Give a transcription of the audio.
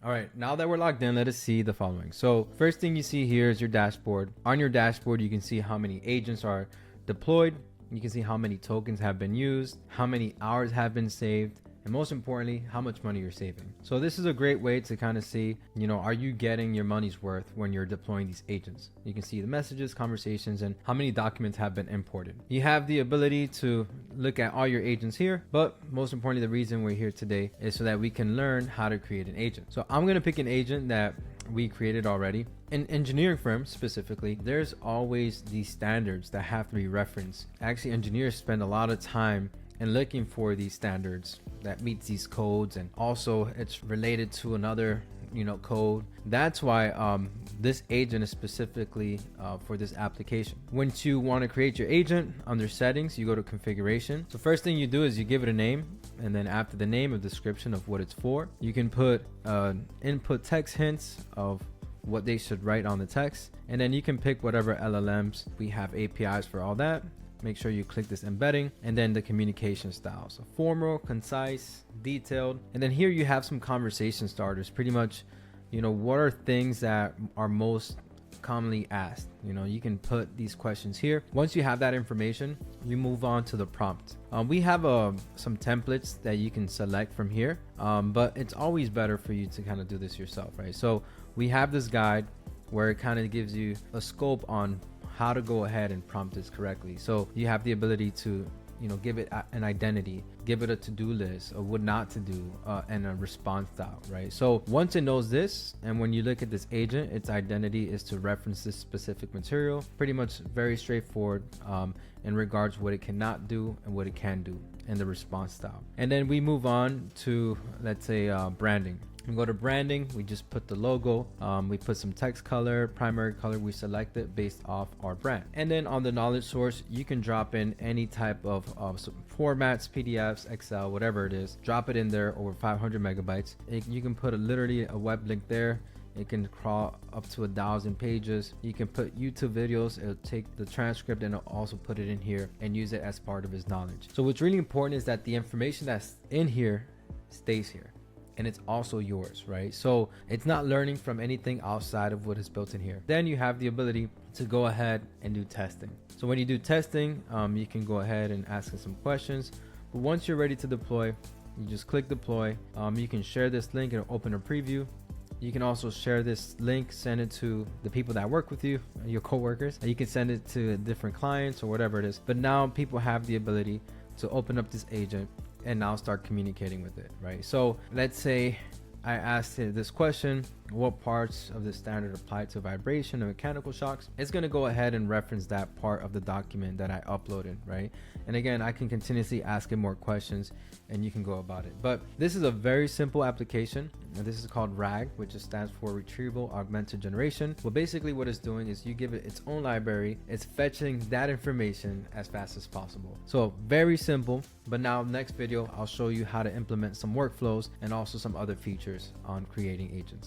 All right, now that we're logged in, let us see the following. So first thing you see here is your dashboard. On your dashboard, you can see how many agents are deployed. You can see how many tokens have been used, how many hours have been saved, and most importantly, how much money you're saving. So this is a great way to kind of see, are you getting your money's worth when you're deploying these agents? You can see the messages, conversations, and how many documents have been imported. You have the ability to look at all your agents here, but most importantly, the reason we're here today is so that we can learn how to create an agent. So I'm going to pick an agent that we created already. In engineering firms specifically, there's always these standards that have to be referenced. Actually, engineers spend a lot of time in looking for these standards that meets these codes, and also it's related to another code. That's why this agent is specifically for this application. Once you want to create your agent, under settings, you go to configuration. So first thing you do is you give it a name, and then after the name, a description of what it's for. You can put input text hints of what they should write on the text, and then you can pick whatever LLMs. We have APIs for all that. Make sure you click this embedding, and then the communication style. So formal, concise, detailed. And then here you have some conversation starters. Pretty much, what are things that are most commonly asked? You can put these questions here. Once you have that information, you move on to the prompt. We have some templates that you can select from here, but it's always better for you to kind of do this yourself, right? So we have this guide where it kind of gives you a scope on how to go ahead and prompt this correctly. So you have the ability to give it an identity, give it a to-do list, or what not to do, and a response style, right? So once it knows this, and when you look at this agent, its identity is to reference this specific material. Pretty much very straightforward in regards to what it cannot do and what it can do, and the response style. And then we move on to, let's say, branding. We go to branding, we just put the logo, we put some text color, primary color, we select it based off our brand. And then on the knowledge source, you can drop in any type of formats, PDFs, Excel, whatever it is, drop it in there over 500 megabytes. You can put literally a web link there. It can crawl up to 1,000 pages. You can put YouTube videos. It'll take the transcript and it'll also put it in here and use it as part of his knowledge. So what's really important is that the information that's in here stays here, and it's also yours, right? So it's not learning from anything outside of what is built in here. Then you have the ability to go ahead and do testing. So when you do testing, you can go ahead and ask it some questions. But once you're ready to deploy, you just click deploy. You can share this link and open a preview. You can also share this link, send it to the people that work with you, your coworkers. You can send it to different clients or whatever it is. But now people have the ability to open up this agent and now start communicating with it, right? So let's say I asked it this question: what parts of the standard apply to vibration and mechanical shocks? It's going to go ahead and reference that part of the document that I uploaded, right? And again, I can continuously ask it more questions and you can go about it. But this is a very simple application, and this is called RAG, which stands for Retrieval Augmented Generation. Well, basically what it's doing is you give it its own library. It's fetching that information as fast as possible. So very simple. But now next video, I'll show you how to implement some workflows and also some other features on creating agents.